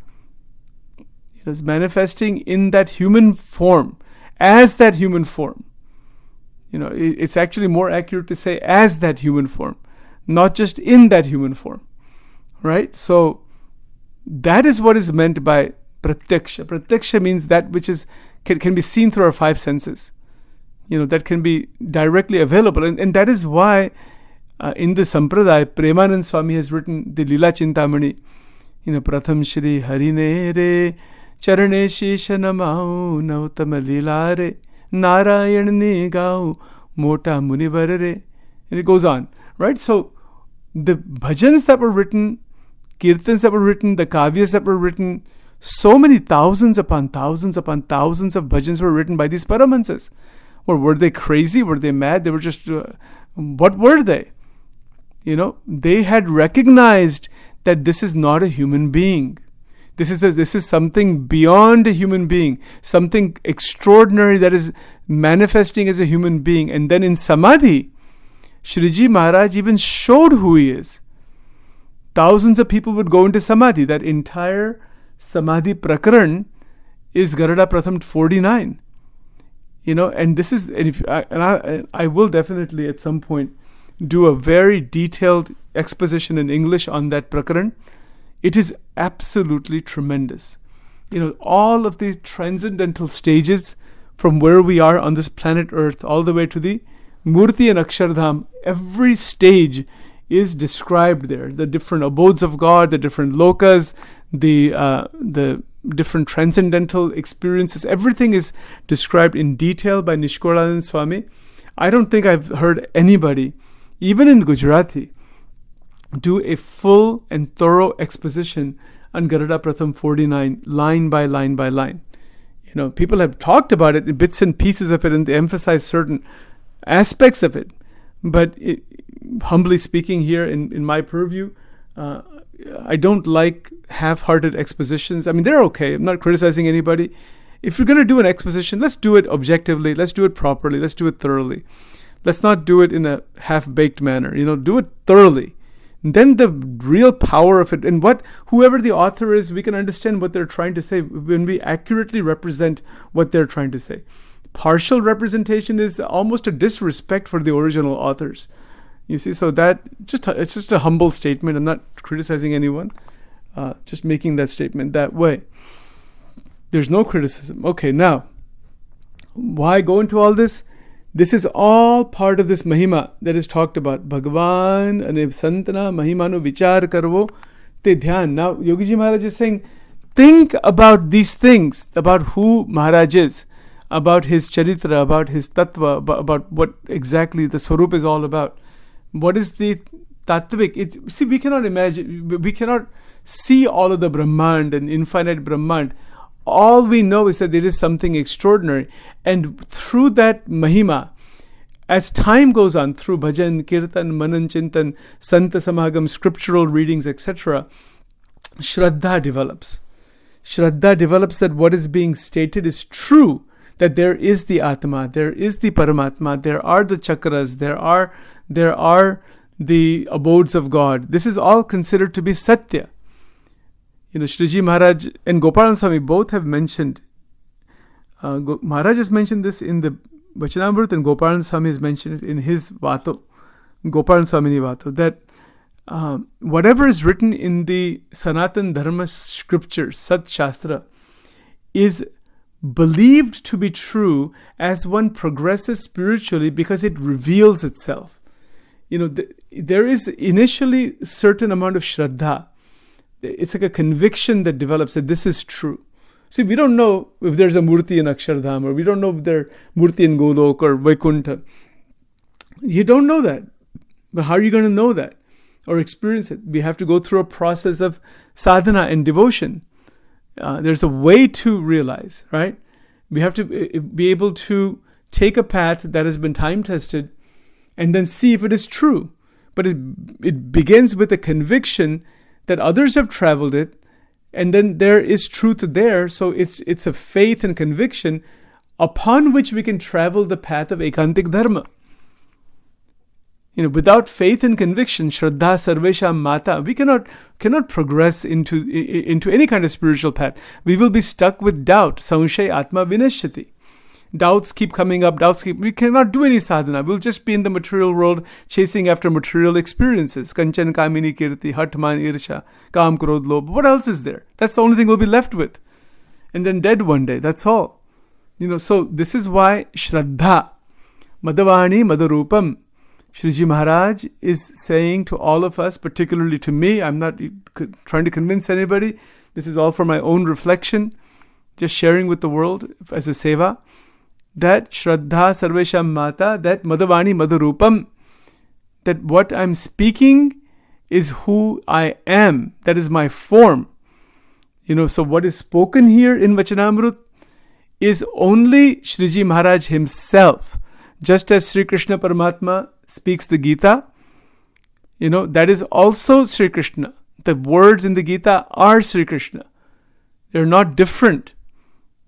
It is manifesting in that human form as that human form. It's actually more accurate to say as that human form, not just in that human form, right? So that is what is meant by pratyaksha. Pratyaksha means that which can be seen through our 5 senses, that can be directly available. And that is why in the Sampradaya, Premanand Swami has written the Lila Chintamani, Pratham Shri Harine Re Charane Shisha Namau Nautama Lila Re Narayan Ni Gau Mota Munivar Re. And it goes on, right? So the bhajans that were written, kirtans that were written, the kavyas that were written, so many thousands upon thousands upon thousands of bhajans were written by these paramahansas. Or were they crazy? Were they mad? They were just, what were they? They had recognized that this is not a human being. This is something beyond a human being, something extraordinary that is manifesting as a human being. And then in Samadhi, Shriji Maharaj even showed who he is. Thousands of people would go into Samadhi. That entire Samadhi Prakaran is Garada Pratham 49. And this is, I will definitely at some point do a very detailed exposition in English on that Prakaran. It is absolutely tremendous. All of the transcendental stages from where we are on this planet Earth all the way to the Murti and Akshardham, every stage is described there. The different abodes of God, the different lokas, the different transcendental experiences, everything is described in detail by Nishkolanand Swami. I don't think I've heard anybody, even in Gujarati, do a full and thorough exposition on Garuda Pratham 49, line by line by line. People have talked about it, bits and pieces of it, and they emphasize certain aspects of it. But humbly speaking, here in my purview, I don't like half-hearted expositions. I mean, they're okay. I'm not criticizing anybody. If you're going to do an exposition, let's do it objectively. Let's do it properly. Let's do it thoroughly. Let's not do it in a half-baked manner. Do it thoroughly. And then the real power of it, and whoever the author is, we can understand what they're trying to say when we accurately represent what they're trying to say. Partial representation is almost a disrespect for the original authors. You see, so it's just a humble statement. I'm not criticizing anyone, just making that statement that way. There's no criticism. Okay, now, why go into all this? This is all part of this mahima that is talked about. Bhagavan ane santana mahimanu vichar karvo te dhyan. Now, Yogiji Maharaj is saying, think about these things, about who Maharaj is, about his charitra, about his tattva, about what exactly the swarup is all about. What is the tattvik? See, we cannot imagine, we cannot see all of the Brahmand and infinite Brahmand. All we know is that there is something extraordinary. And through that mahima, as time goes on, through bhajan, kirtan, manan, chintan, santa samagam, scriptural readings, etc., Shraddha develops. Shraddha develops that what is being stated is true, that there is the Atma, there is the Paramatma, there are the chakras, there are the abodes of God. This is all considered to be Satya. Sriji Maharaj and Gopalan Swami both have mentioned, Maharaj has mentioned this in the Vachanamrut, and Gopalan Swami has mentioned it in his Vato, Gopalan Swamini Vato, that whatever is written in the Sanatan Dharma scriptures, Sat Shastra, is believed to be true as one progresses spiritually because it reveals itself. There is initially a certain amount of Shraddha. It's like a conviction that develops that this is true. See, we don't know if there's a Murti in Akshardham, or we don't know if there's Murti in Golok or Vaikuntha. You don't know that. But how are you going to know that or experience it? We have to go through a process of sadhana and devotion. There's a way to realize, right? We have to be able to take a path that has been time-tested and then see if it is true. But it begins with a conviction that others have traveled it, and then there is truth there. So it's a faith and conviction upon which we can travel the path of Ekantik Dharma. Without faith and conviction, Shraddha Sarvesham Mata, we cannot progress into any kind of spiritual path. We will be stuck with doubt. Sanshay Atma Vinashyati. Doubts keep coming up. We cannot do any sadhana. We'll just be in the material world chasing after material experiences. Kanchan, Kamini, Kirti, Hatman, Irsha, Kam, Krodh, Lobh. What else is there? That's the only thing we'll be left with. And then dead one day. That's all. So this is why Shraddha, Madhavani, Madharupam, Shriji Maharaj is saying to all of us, particularly to me, I'm not trying to convince anybody. This is all for my own reflection, just sharing with the world as a seva. That Shraddha Sarvesham Mata, that Madhavani Madharupam, that what I'm speaking is who I am. That is my form. So what is spoken here in Vachanamrut is only Shriji Maharaj himself. Just as Sri Krishna Paramatma speaks the Gita, that is also Sri Krishna. The words in the Gita are Sri Krishna. They're not different.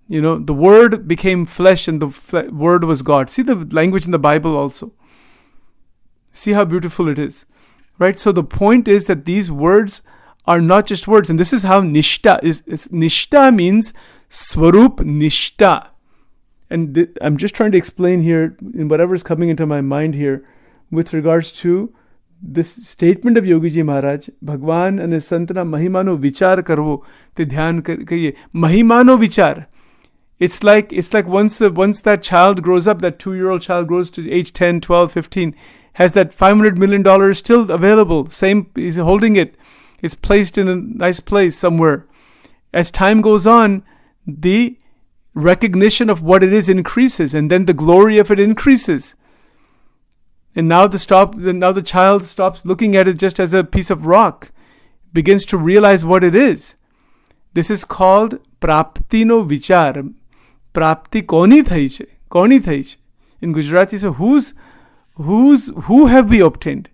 The word became flesh and the word was God. See the language in the Bible also. See how beautiful it is. Right? So the point is that these words are not just words. And this is how Nishta is. Nishta means Swarup Nishta. And I'm just trying to explain here in whatever is coming into my mind here with regards to this statement of Yogiji Maharaj, Bhagwan ane santana mahimano vichar karvo te dhyan kariye. Mahimano vichar. It's like once that child grows up, that 2-year-old child grows to age 10, 12, 15, has that $500 million still available. Same, he's holding it. It's placed in a nice place somewhere. As time goes on, the recognition of what it is increases, and then the glory of it increases. And now the child stops looking at it just as a piece of rock, begins to realize what it is. This is called praptino vichar. Prapti koni thai છે? Koni thai છે? In Gujarati, so who have we obtained?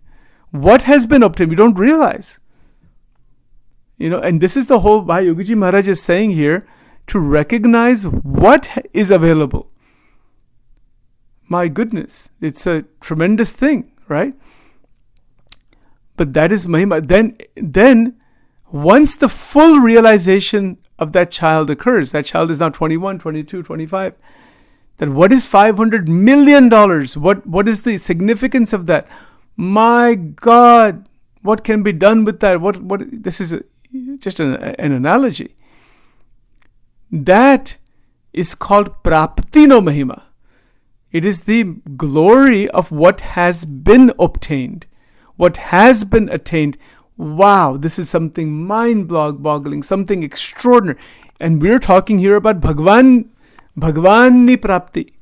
What has been obtained? We don't realize. And this is the whole why Yogiji Maharaj is saying here, to recognize what is available. My goodness, it's a tremendous thing, right? But that is Mahima. Then once the full realization of that child occurs, that child is now 21, 22, 25, then what is $500 million? What is the significance of that? My God, what can be done with that? This is just an analogy. That is called praptino mahima. It is the glory of what has been obtained, what has been attained. Wow, this is something mind-boggling, something extraordinary. And we're talking here about Bhagwan ni prapti.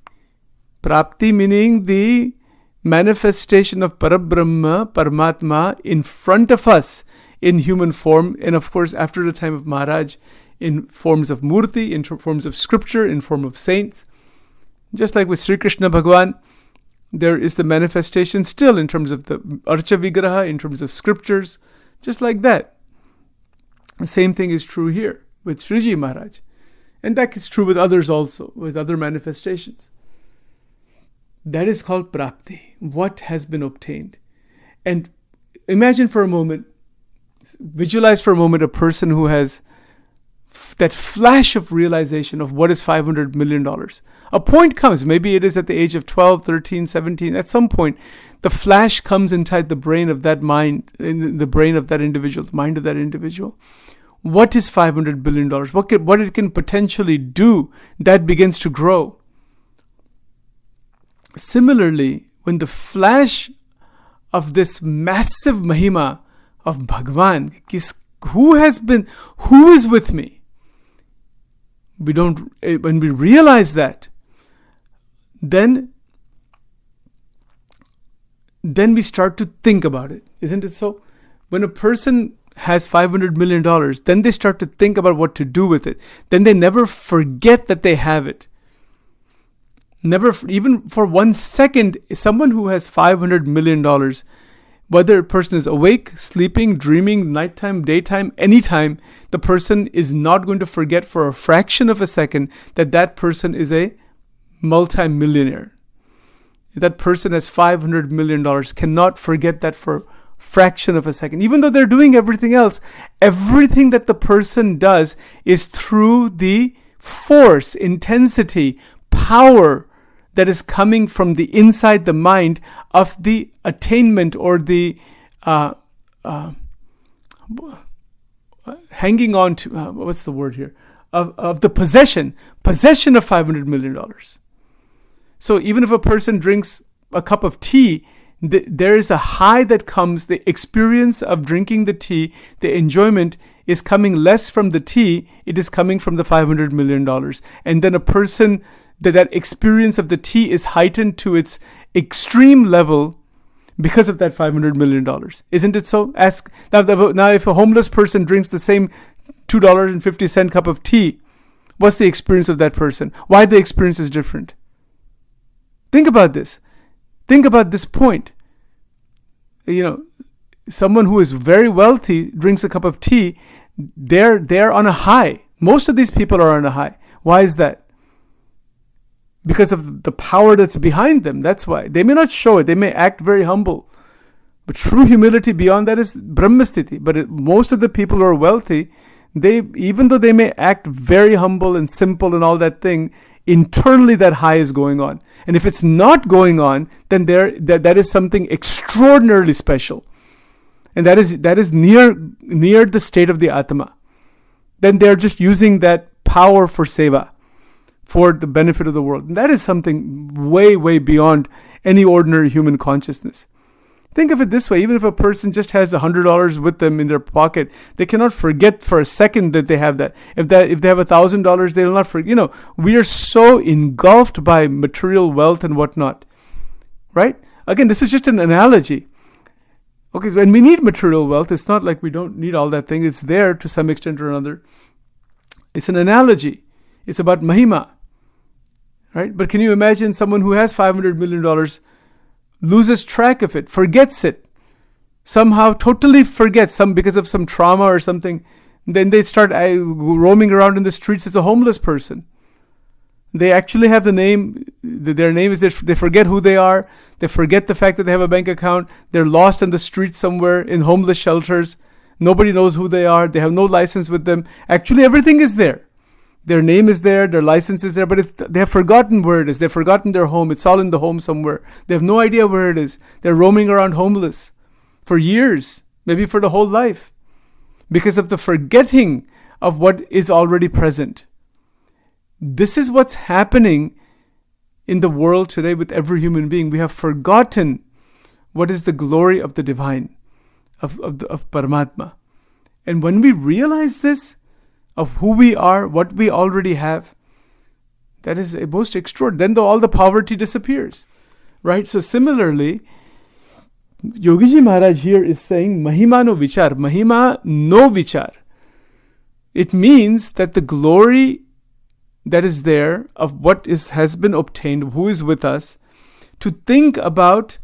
Prapti meaning the manifestation of Parabrahma, Paramatma in front of us in human form. And of course, after the time of Maharaj, in forms of murti, in forms of scripture, in form of saints. Just like with Sri Krishna Bhagwan, there is the manifestation still in terms of the Archa Vigraha, in terms of scriptures, just like that. The same thing is true here with Sriji Maharaj. And that is true with others also, with other manifestations. That is called prapti, what has been obtained. And imagine for a moment, visualize for a moment a person who has that flash of realization of what is $500 million. A point comes, maybe it is at the age of 12, 13, 17, at some point, the flash comes inside the brain of that mind, in the brain of that individual, the mind of that individual. What is $500 billion? What it can potentially do, that begins to grow. Similarly, when the flash of this massive mahima of Bhagwan, who is with me? When we realize that, then we start to think about it. Isn't it so? When a person has $500 million, then they start to think about what to do with it. Then they never forget that they have it. Never, even for 1 second, someone who has $500 million, whether a person is awake, sleeping, dreaming, nighttime, daytime, anytime, the person is not going to forget for a fraction of a second that person is a multi-millionaire. That person has $500 million, cannot forget that for a fraction of a second. Even though they're doing everything else, everything that the person does is through the force, intensity, power that is coming from the inside the mind of the attainment or the hanging on to, what's the word here? Of the possession of $500 million. So even if a person drinks a cup of tea, there is a high that comes, the experience of drinking the tea, the enjoyment is coming less from the tea, it is coming from the $500 million. And then a person, that experience of the tea is heightened to its extreme level because of that $500 million. Isn't it so? Ask now if a homeless person drinks the same $2.50 cup of tea, what's the experience of that person? Why the experience is different? Think about this. Think about this point. Someone who is very wealthy drinks a cup of tea, they're on a high. Most of these people are on a high. Why is that? Because of the power that's behind them. That's why. They may not show it. They may act very humble. But true humility beyond that is Brahmasthiti. But most of the people who are wealthy, even though they may act very humble and simple and all that thing, internally that high is going on. And if it's not going on, then that is something extraordinarily special. And that is near the state of the Atma. Then they're just using that power for seva, for the benefit of the world. And that is something way, way beyond any ordinary human consciousness. Think of it this way, even if a person just has $100 with them in their pocket, they cannot forget for a second that they have that. If they have $1,000, they will not forget. We are so engulfed by material wealth and whatnot, right? Again, this is just an analogy. Okay, so when we need material wealth, it's not like we don't need all that thing. It's there to some extent or another. It's an analogy. It's about mahima, right? But can you imagine someone who has $500 million loses track of it, forgets it, somehow totally forgets because of some trauma or something. Then they start roaming around in the streets as a homeless person. They actually have the name, their name is, they forget who they are. They forget the fact that they have a bank account. They're lost in the streets somewhere in homeless shelters. Nobody knows who they are. They have no license with them. Actually, everything is there. Their name is there, their license is there, but they have forgotten where it is. They've forgotten their home. It's all in the home somewhere. They have no idea where it is. They're roaming around homeless for years, maybe for the whole life, because of the forgetting of what is already present. This is what's happening in the world today with every human being. We have forgotten what is the glory of the divine, of Paramatma. And when we realize this, of who we are, what we already have, that is most extraordinary. Then all the poverty disappears, right? So similarly, Yogiji Maharaj here is saying, Mahima no vichar, Mahima no vichar. It means that the glory that is there of what has been obtained, who is with us, to think about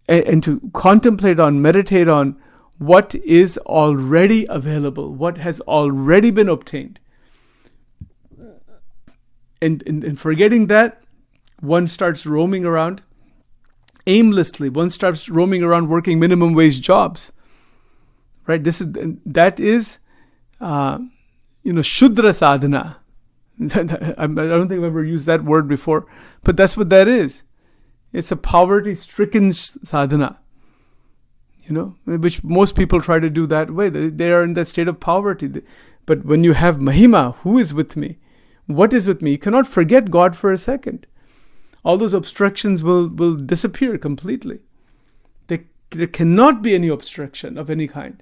and to contemplate on, meditate on, what is already available, what has already been obtained. And forgetting that, one starts roaming around aimlessly. One starts roaming around working minimum wage jobs. Right? That is Shudra sadhana. I don't think I've ever used that word before, but that's what that is. It's a poverty-stricken sadhana. Which most people try to do that way. They are in that state of poverty. But when you have Mahima, who is with me? What is with me? You cannot forget God for a second. All those obstructions will disappear completely. There cannot be any obstruction of any kind.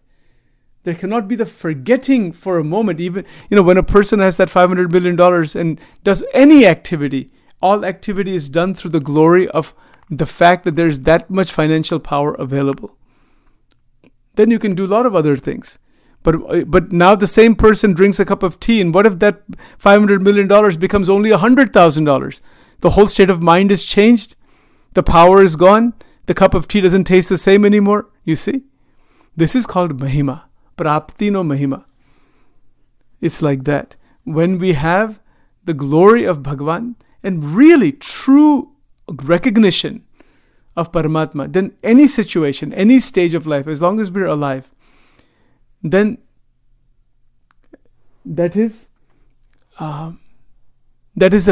There cannot be the forgetting for a moment. Even, when a person has that $500 million and does any activity, all activity is done through the glory of the fact that there's that much financial power available. Then you can do a lot of other things. But now the same person drinks a cup of tea, and what if that $500 million becomes only $100,000? The whole state of mind is changed. The power is gone. The cup of tea doesn't taste the same anymore. You see? This is called Mahima. Prapti no Mahima. It's like that. When we have the glory of Bhagavan and really true recognition of Paramatma, then any situation, any stage of life, as long as we're alive, then that is a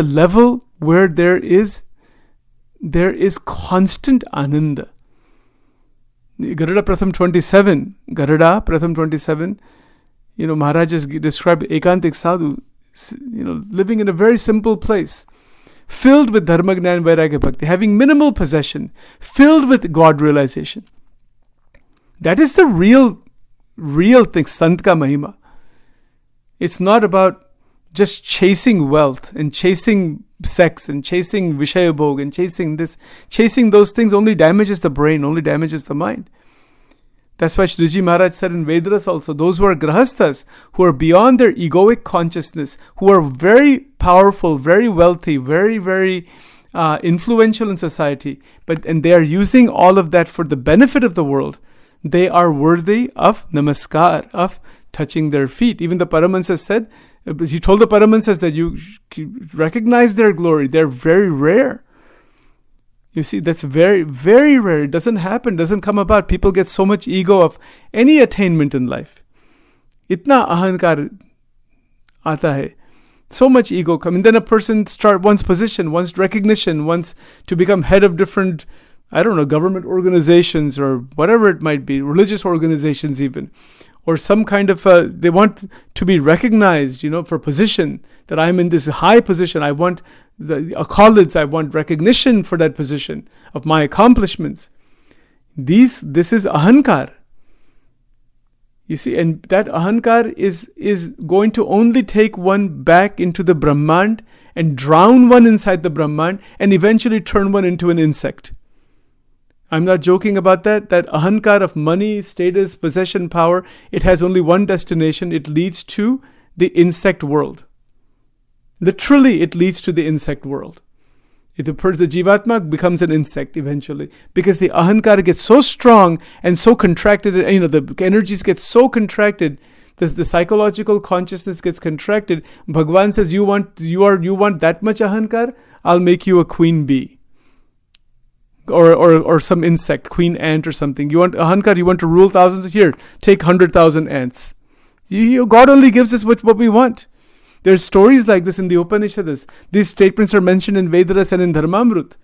level where there is constant ananda. Garuda Pratham 27, Maharaj has described Ekantik Sadhu, living in a very simple place, filled with Dharma Gnan Vairagya Bhakti, having minimal possession, filled with God realization. That is the real thing, Sant ka Mahima. It's not about just chasing wealth and chasing sex and chasing Vishaya Bhog and chasing this. Chasing those things only damages the brain, only damages the mind. That's why Shriji Maharaj said in Vedras also, those who are grahasthas, who are beyond their egoic consciousness, who are very powerful, very wealthy, very, very influential in society, and they are using all of that for the benefit of the world, they are worthy of namaskar, of touching their feet. Even the Paramahansa said, he told the Paramahansas that you recognize their glory. They're very rare. You see, that's very, very rare. It doesn't happen, doesn't come about. People get so much ego of any attainment in life. Itna ahankar aata hai. So much ego comes. And then a person wants position, wants recognition, wants to become head of different, government organizations or whatever it might be, religious organizations even, or some kind of, they want to be recognized, for position, that I'm in this high position. I want the accolades, I want recognition for that position of my accomplishments. This is ahankar. You see, and that ahankar is going to only take one back into the Brahmand and drown one inside the Brahmand and eventually turn one into an insect. I'm not joking about that. That ahankar of money, status, possession, power, it has only one destination. It leads to the insect world. Literally, it leads to the insect world. If the Jivatma becomes an insect eventually, because the ahankar gets so strong and so contracted, the energies get so contracted, the psychological consciousness gets contracted. Bhagwan says, you want that much ahankar? I'll make you a queen bee. Or some insect, queen ant or something. You want ahankar, you want to rule thousands? Here, take 100,000 ants. God only gives us what we want. There's stories like this in the Upanishads. These statements are mentioned in Vedas and in Dharmamrut.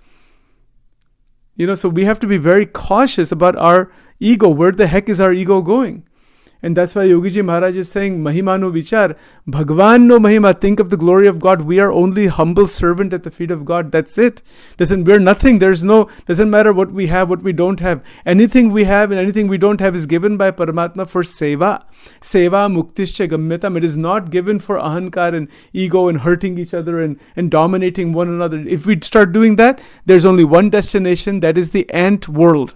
So we have to be very cautious about our ego. Where the heck is our ego going? And that's why Yogiji Maharaj is saying, Mahima no vichar, Bhagwan no Mahima, think of the glory of God. We are only humble servant at the feet of God. That's it. We're nothing. Doesn't matter what we have, what we don't have. Anything we have and anything we don't have is given by Paramatma for seva. Seva muktischa gamyatam. It is not given for ahankar and ego and hurting each other and dominating one another. If we start doing that, there's only one destination, that is the ant world.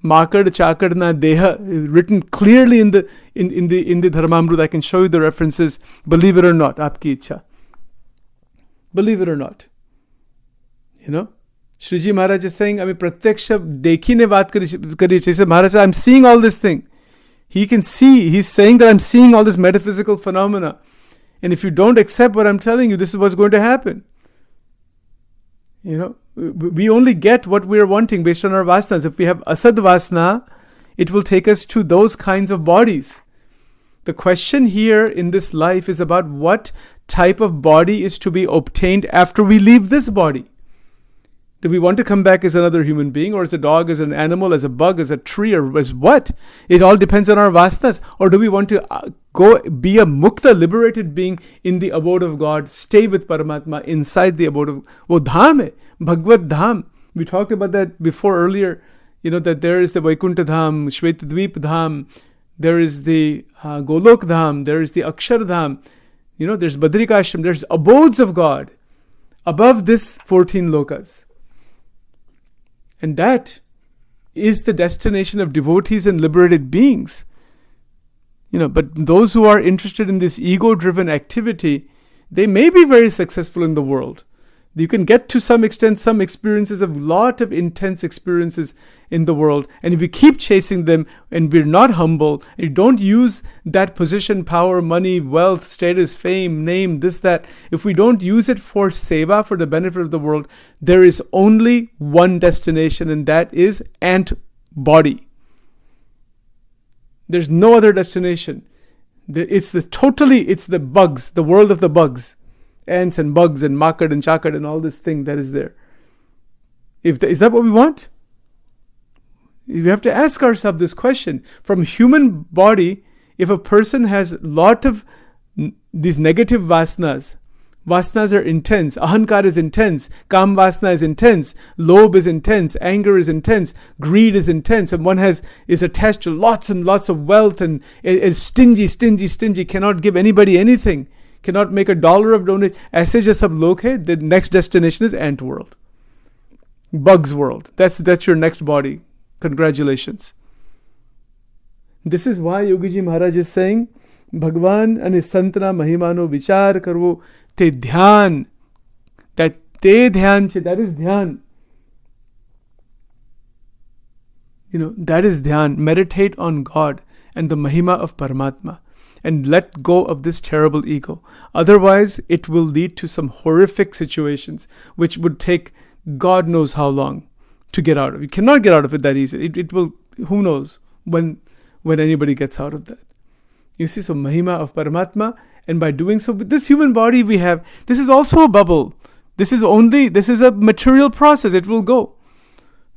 Makad chakad na deha, written clearly in the Dharmamrut. I can show you the references. Believe it or not, aapki ichha. Believe it or not. Shriji Maharaj is saying, pratyaksha dekhi ne baat kari. He said, Maharaj, I'm seeing all this thing. He can see, he's saying that I'm seeing all this metaphysical phenomena. And if you don't accept what I'm telling you, this is what's going to happen. We only get what we're wanting based on our vasanas. If we have asad vasana, it will take us to those kinds of bodies. The question here in this life is about what type of body is to be obtained after we leave this body. Do we want to come back as another human being, or as a dog, as an animal, as a bug, as a tree, or as what? It all depends on our vasanas. Or do we want to go be a mukta, liberated being in the abode of God, stay with Paramatma inside the abode of wo dham hai, Bhagavad Dham. We talked about that before earlier, that there is the Vaikuntha Dham, Shvetadvip Dham, there is the Golok Dham, there is the Akshar Dham, there's Badrikashram, there's abodes of God above this 14 lokas. And that is the destination of devotees and liberated beings. But those who are interested in this ego-driven activity, they may be very successful in the world. You can get to some extent some experiences, of lot of intense experiences in the world. And if we keep chasing them and we're not humble, and you don't use that position, power, money, wealth, status, fame, name, this, that, if we don't use it for seva, for the benefit of the world, there is only one destination, and that is ant body. There's no other destination. It's the bugs, the world of the bugs. Ants and bugs and makad and chakad and all this thing that is there. Is that what we want? We have to ask ourselves this question. From human body, if a person has lot of these negative vasanas are intense, ahankar is intense, kam vasana is intense, lobh is intense, anger is intense, greed is intense, and one is attached to lots and lots of wealth and is stingy, cannot give anybody anything, cannot make $1 of donation. Aise jo sab log hai, the next destination is ant world, bugs world. That's your next body. Congratulations. This is why Yogiji Maharaj is saying, Bhagwan and Santana Mahimano Vichar Karvo Te Dhyan. That Te Dhyan, that is Dhyan. That is Dhyan. Meditate on God and the Mahima of Paramatma. And let go of this terrible ego. Otherwise, it will lead to some horrific situations, which would take God knows how long to get out of. You cannot get out of it that easy. It will, who knows when anybody gets out of that. You see, so Mahima of Paramatma, and by doing so, with this human body we have, this is also a bubble. This is a material process. It will go.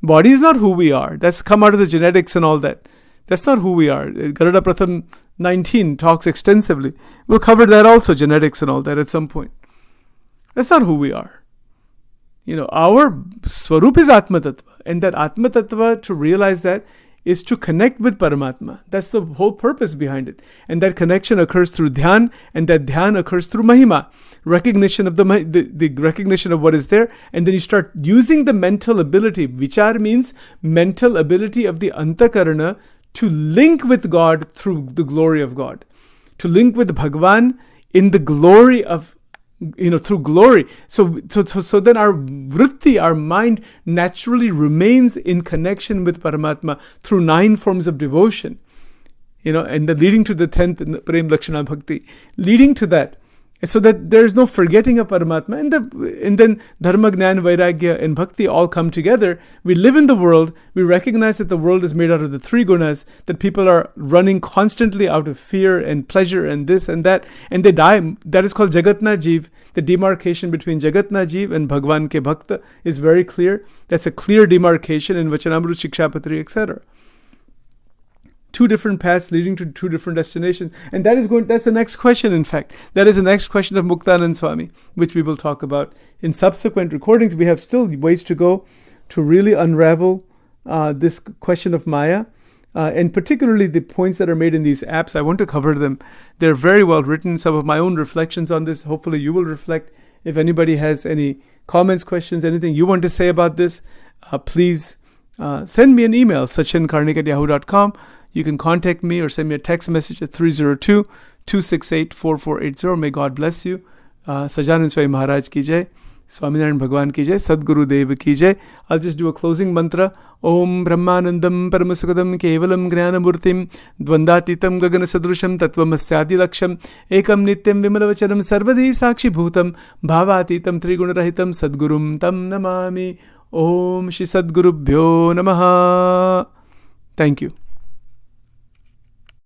Body is not who we are. That's come out of the genetics and all that. That's not who we are. Garuda Pratham 19 talks extensively. We'll cover that also, genetics and all that at some point. That's not who we are. Our Swarup is Atma Tattva. And that Atma Tattva, to realize that, is to connect with Paramatma. That's the whole purpose behind it. And that connection occurs through Dhyan, and that Dhyan occurs through Mahima. Recognition of the recognition of what is there, and then you start using the mental ability. Vichar means mental ability of the Antakarana to link with God through the glory of God. To link with Bhagwan in the glory of through glory. So then our vritti, our mind, naturally remains in connection with Paramatma through 9 forms of devotion. And then leading to the 10th Prem Lakshana Bhakti, leading to that. So that there is no forgetting of Paramatma. And then Dharma, Jnana, Vairagya and Bhakti all come together. We live in the world. We recognize that the world is made out of the 3 gunas, that people are running constantly out of fear and pleasure and this and that, and they die. That is called Jagatna Jeev. The demarcation between Jagatna Jeev and Bhagwan Ke Bhakta is very clear. That's a clear demarcation in Vachanamrut, Shikshapatri, etc. 2 different paths leading to 2 different destinations. And that's the next question, in fact. That is the next question of Muktanand Swami, which we will talk about in subsequent recordings. We have still ways to go to really unravel this question of Maya, and particularly the points that are made in these apps. I want to cover them. They're very well written. Some of my own reflections on this. Hopefully you will reflect. If anybody has any comments, questions, anything you want to say about this, please send me an email, sachinkarnik@yahoo.com. You can contact me or send me a text message at 302-268-4480. May God bless you. Sajanand Swami Maharaj ki jai. Swaminarayan Bhagwan ki jai. Sadguru Deva ki jai. I'll just do a closing mantra. Om Brahmanandam Paramasukadam Kevalam Jnanamurtim Dvandatitam Gagana Sadrusham Tattvamasya Laksham Ekam Nityam Vimalavachanam Sarvadi Sakshi Bhutam Bhavatitam Trigunarahitam Sadgurum Tam Namami. Om Shri Sadgurubhyo Namaha. Thank you.